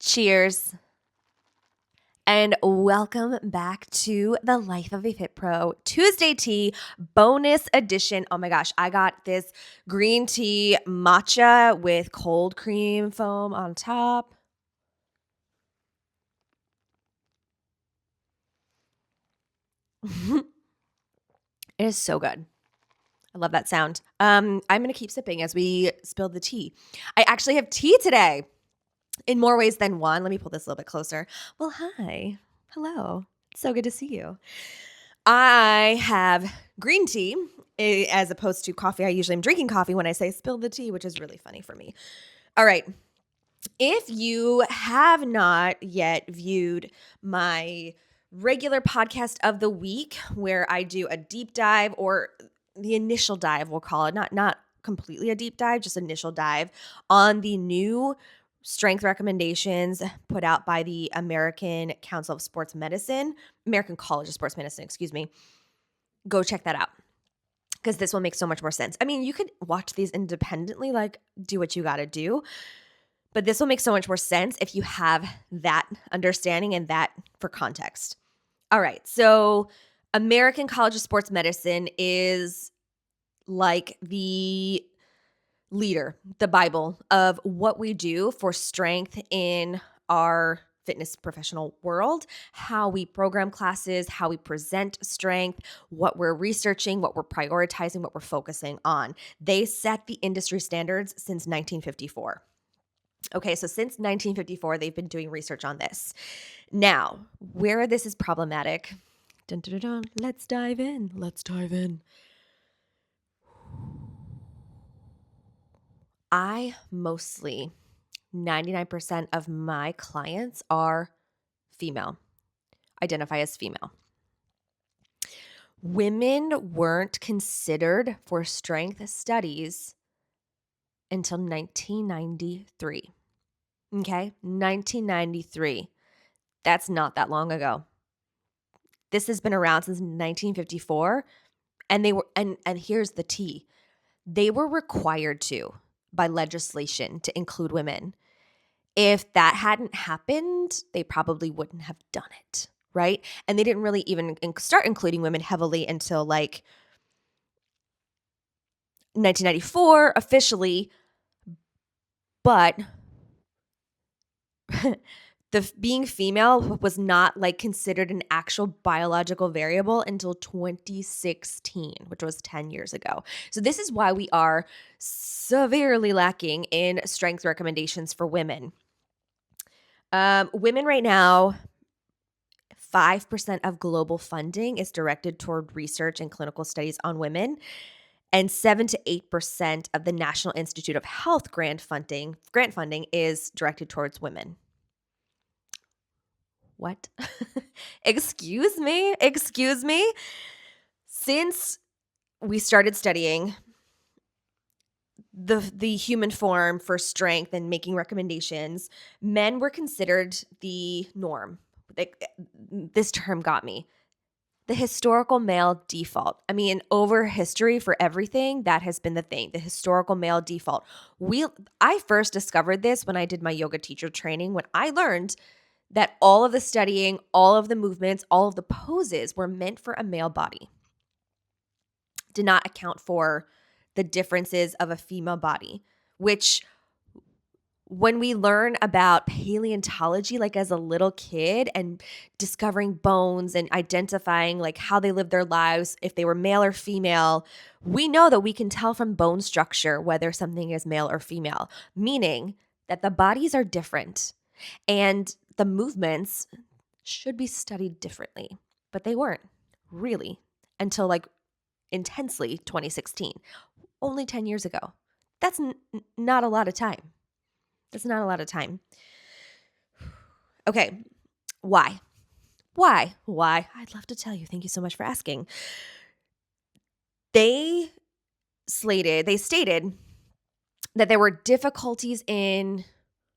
Cheers. And welcome back to the Life of a Fit Pro Tuesday Tea bonus edition. Oh my gosh, I got this green tea matcha with cold cream foam on top. It is so good. I love that sound. I'm going to keep sipping as we spill the tea. I actually have tea today in more ways than one. Let me pull this a little bit closer. Well, hi. Hello. It's so good to see you. I have green tea as opposed to coffee. I usually am drinking coffee when I say spill the tea, which is really funny for me. All right. If you have not yet viewed my regular podcast of the week where I do a deep dive, or the initial dive, we'll call it, not completely a deep dive, just initial dive on the new strength recommendations put out by the American Council of Sports Medicine, American College of Sports Medicine, excuse me. Go check that out because this will make so much more sense. I mean, you could watch these independently, like do what you got to do, but this will make so much more sense if you have that understanding and that for context. All right. So American College of Sports Medicine is like the leader, the Bible of what we do for strength in our fitness professional world, how we program classes, how we present strength, what we're researching, what we're prioritizing, what we're focusing on. They set the industry standards since 1954. Okay, so since 1954, they've been doing research on this. Now, where this is problematic, dun, dun, dun, dun, let's dive in. Let's dive in. I mostly, 99% of my clients are female, identify as female. Women weren't considered for strength studies until 1993. Okay, 1993. That's not that long ago. This has been around since 1954, and they were and here's the tea. They were required to by legislation to include women. If that hadn't happened, they probably wouldn't have done it, right? And they didn't really even start including women heavily until like 1994 officially, but the being female was not like considered an actual biological variable until 2016, which was 10 years ago. So this is why we are severely lacking in strength recommendations for women. Women right now, 5% of global funding is directed toward research and clinical studies on women, and 7 to 8% of the National Institute of Health grant funding is directed towards women. What? Excuse me? Since we started studying the human form for strength and making recommendations, men were considered the norm. Like, this term got me. The historical male default. I mean, over history for everything, that has been the thing, the historical male default. I first discovered this when I did my yoga teacher training, when I learned that all of the studying, all of the movements, all of the poses were meant for a male body. Did not account for the differences of a female body, which when we learn about paleontology, like as a little kid, and discovering bones and identifying like how they lived their lives, if they were male or female, we know that we can tell from bone structure whether something is male or female, meaning that the bodies are different and the movements should be studied differently, but they weren't really until like intensely 2016, only 10 years ago. That's not a lot of time. That's not a lot of time. Okay, why? I'd love to tell you. Thank you so much for asking. They stated that there were difficulties in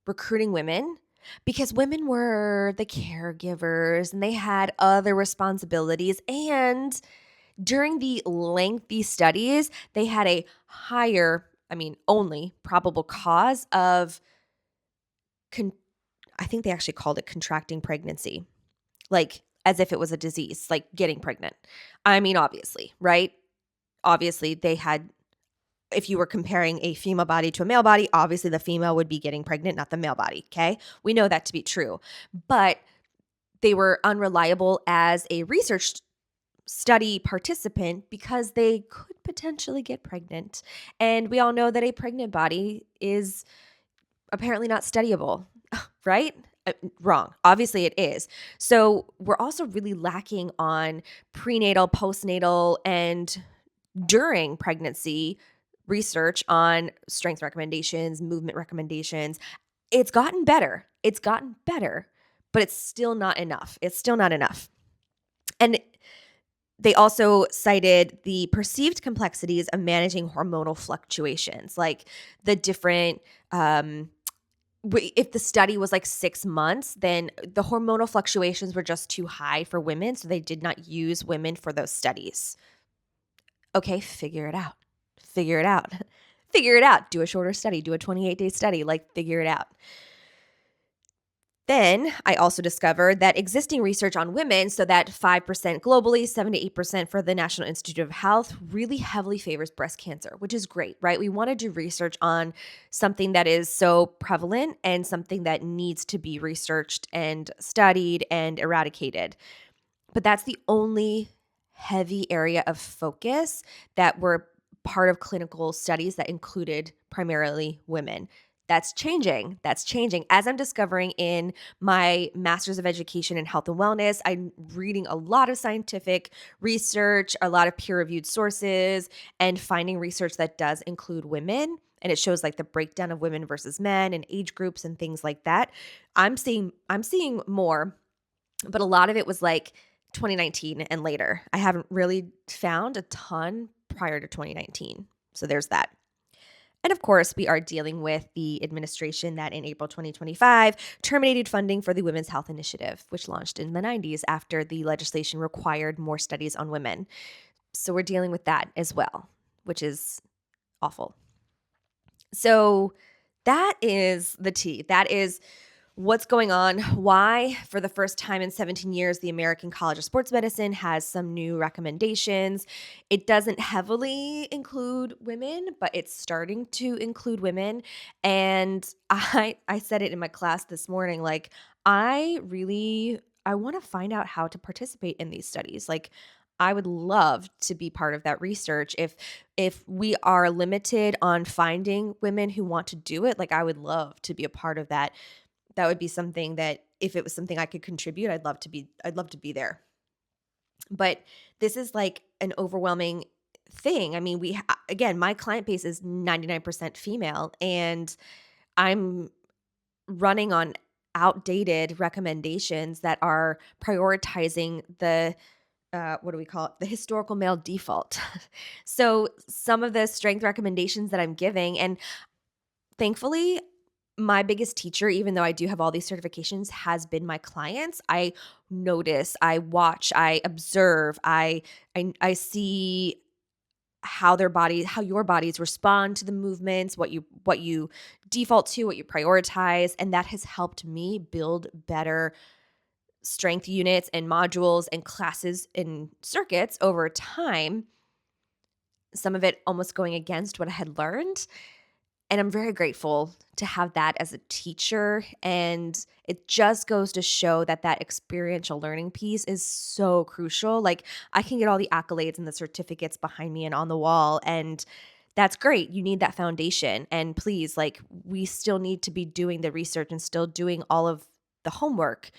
recruiting women because women were the caregivers and they had other responsibilities. And during the lengthy studies, they had a higher, only probable cause of I think they actually called it contracting pregnancy, like as if it was a disease, like getting pregnant. I mean, obviously, right? Obviously, they had, if you were comparing a female body to a male body, obviously the female would be getting pregnant, not the male body. Okay. We know that to be true. But they were unreliable as a research study participant because they could potentially get pregnant. And we all know that a pregnant body is apparently not studyable, right? Wrong. Obviously, it is. So, we're also really lacking on prenatal, postnatal, and during pregnancy research on strength recommendations, movement recommendations. It's gotten better. It's gotten better, but it's still not enough. It's still not enough. And they also cited the perceived complexities of managing hormonal fluctuations, like the different, if the study was like 6 months, then the hormonal fluctuations were just too high for women. So they did not use women for those studies. Okay, figure it out. Figure it out. Figure it out. Do a shorter study, do a 28-day study, like figure it out. Then I also discovered that existing research on women, so that 5% globally, 7 to 8% for the National Institute of Health, really heavily favors breast cancer, which is great, right? We want to do research on something that is so prevalent and something that needs to be researched and studied and eradicated. But that's the only heavy area of focus that were part of clinical studies that included primarily women. That's changing. That's changing. As I'm discovering in my Master's of Education in Health and Wellness, I'm reading a lot of scientific research, a lot of peer-reviewed sources, and finding research that does include women. And it shows like the breakdown of women versus men and age groups and things like that. I'm seeing more, but a lot of it was like 2019 and later. I haven't really found a ton prior to 2019. So there's that. And of course, we are dealing with the administration that in April 2025 terminated funding for the Women's Health Initiative, which launched in the 90s after the legislation required more studies on women. So we're dealing with that as well, which is awful. So that is the tea. That is what's going on, why for the first time in 17 years, the American College of Sports Medicine has some new recommendations. It doesn't heavily include women, but it's starting to include women. And I said it in my class this morning, like I want to find out how to participate in these studies. Like I would love to be part of that research. If we are limited on finding women who want to do it, like I would love to be a part of that. That would be something that if it was something I could contribute, I'd love to be there. But this is like an overwhelming thing. I mean, again, my client base is 99% female, and I'm running on outdated recommendations that are prioritizing the what do we call it? The historical male default. So some of the strength recommendations that I'm giving, and thankfully, my biggest teacher, even though I do have all these certifications, has been my clients. I notice, I watch, I observe, I see how how your bodies respond to the movements, what you default to, what you prioritize, and that has helped me build better strength units and modules and classes and circuits over time. Some of it almost going against what I had learned. And I'm very grateful to have that as a teacher. And it just goes to show that that experiential learning piece is so crucial. Like I can get all the accolades and the certificates behind me and on the wall. And that's great. You need that foundation. And please, like we still need to be doing the research and still doing all of the homework.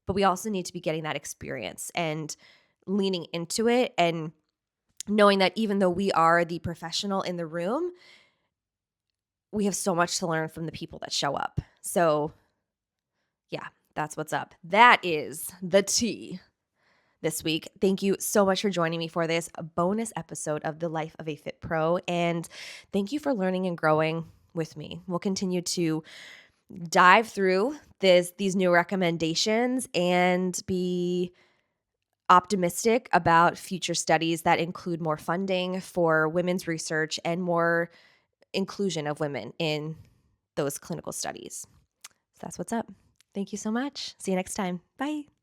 But we also need to be getting that experience and leaning into it and knowing that even though we are the professional in the room, we have so much to learn from the people that show up. So yeah, that's what's up. That is the tea this week. Thank you so much for joining me for this bonus episode of The Life of a Fit Pro. And thank you for learning and growing with me. We'll continue to dive through these new recommendations and be optimistic about future studies that include more funding for women's research and more inclusion of women in those clinical studies. So that's what's up. Thank you so much. See you next time. Bye.